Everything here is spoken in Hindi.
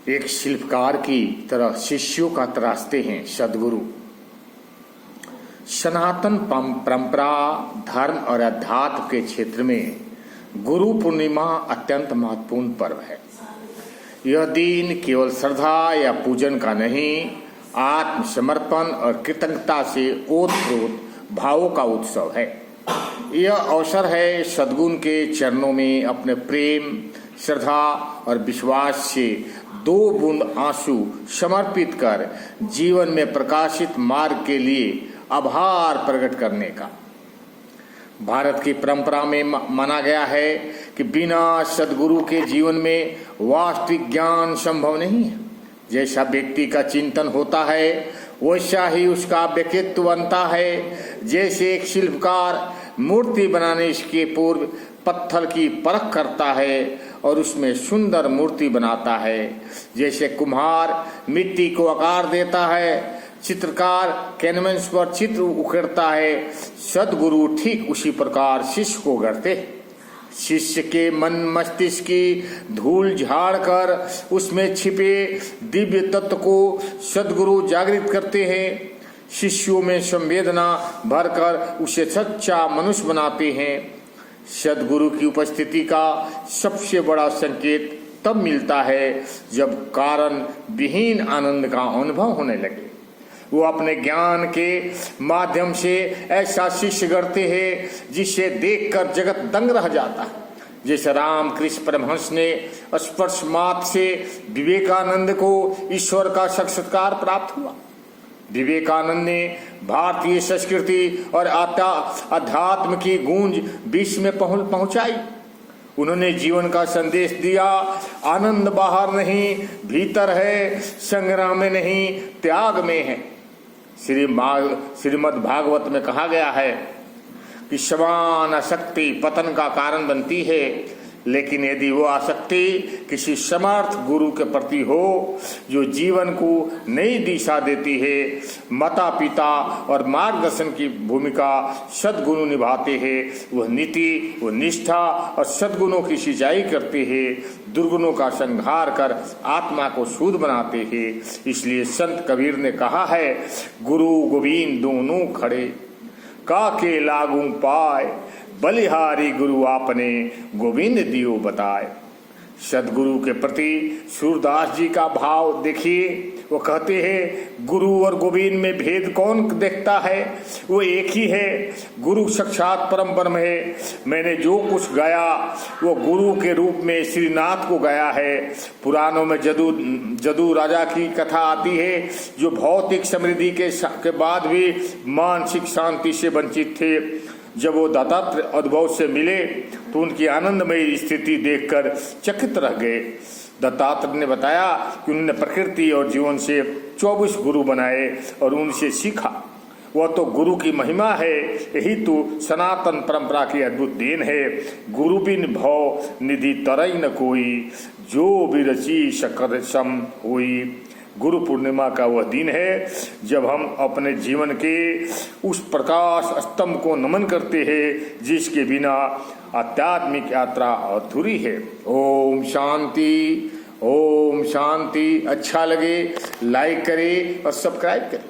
एक शिल्पकार की तरह शिष्यों का तराशते हैं सदगुरु। सनातन परंपरा, धर्म और अध्यात्म के क्षेत्र में गुरु पूर्णिमा अत्यंत महत्वपूर्ण पर्व है। यह दिन केवल श्रद्धा या पूजन का नहीं, आत्मसमर्पण और कृतज्ञता से ओतप्रोत भावों का उत्सव है। यह अवसर है सद्गुरु के चरणों में अपने प्रेम, श्रद्धा और विश्वास से 2 बूंद आंसू समर्पित कर जीवन में प्रकाशित मार्ग के लिए आभार प्रकट करने का। भारत की परंपरा में माना गया है कि बिना सद्गुरु के जीवन में वास्तविक ज्ञान संभव नहीं है। जैसा व्यक्ति का चिंतन होता है वैसा ही उसका व्यक्तित्व बनता है। जैसे एक शिल्पकार मूर्ति बनाने के पूर्व पत्थर की परख करता है और उसमें सुंदर मूर्ति बनाता है, जैसे कुम्हार मिट्टी को आकार देता है, चित्रकार कैनवस पर चित्र उकेरता है, सद्गुरु ठीक उसी प्रकार शिष्य को गढ़ते। शिष्य के मन मस्तिष्क की धूल झाड़कर उसमें छिपे दिव्य तत्व को सद्गुरु जागृत करते हैं। शिष्यों में संवेदना भरकर उसे सच्चा मनुष्य बनाते हैं। सद्गुरु की उपस्थिति का सबसे बड़ा संकेत तब मिलता है जब कारण विहीन आनंद का अनुभव होने लगे। वो अपने ज्ञान के माध्यम से ऐसा शिष्य गढ़ते हैं जिसे देखकर जगत दंग रह जाता है। जैसे रामकृष्ण परमहंस ने स्पर्श मात्र से विवेकानंद को ईश्वर का साक्षात्कार प्राप्त हुआ। विवेकानंद ने भारतीय संस्कृति और अध्यात्म की गूंज विश्व में पहुंचाई। उन्होंने जीवन का संदेश दिया, आनंद बाहर नहीं भीतर है, संग्राम में नहीं त्याग में है। श्रीमद् भागवत में कहा गया है कि समान आसक्ति पतन का कारण बनती है, लेकिन यदि वो आसक्ति किसी समर्थ गुरु के प्रति हो जो जीवन को नई दिशा देती है, माता पिता और मार्गदर्शन की भूमिका सद्गुरु निभाते हैं, वह नीति, वह निष्ठा और सद्गुणों की सिंचाई करते हैं, दुर्गुणों का संहार कर आत्मा को शुद्ध बनाते हैं। इसलिए संत कबीर ने कहा है, गुरु गोविंद दोनों खड़े काके लागू पाए, बलिहारी गुरु आपने गोविंद दियो बताए। सदगुरु के प्रति सूरदास जी का भाव देखिए। वो कहते हैं, गुरु और गोविंद में भेद कौन देखता है, वो एक ही है। गुरु साक्षात परम ब्रह्म है। मैंने जो कुछ गाया वो गुरु के रूप में श्रीनाथ को गाया है। पुराणों में जदू राजा की कथा आती है जो भौतिक समृद्धि के बाद भी मानसिक शांति से वंचित थे। जब वो दत्तात्रेय अद्भुत से मिले तो उनकी आनंदमयी स्थिति देखकर चकित रह गए। दत्तात्रेय ने बताया कि उन्होंने प्रकृति और जीवन से 24 गुरु बनाए और उनसे सीखा। वह तो गुरु की महिमा है, यही तो सनातन परंपरा की अद्भुत देन है। गुरु बिन भव निधि तरई न कोई, जो भी रची शकर सम होई। गुरु पूर्णिमा का वह दिन है जब हम अपने जीवन के उस प्रकाश स्तंभ को नमन करते हैं जिसके बिना आध्यात्मिक यात्रा अधूरी है। ओम शांति, ओम शांति। अच्छा लगे लाइक करें और सब्सक्राइब करें।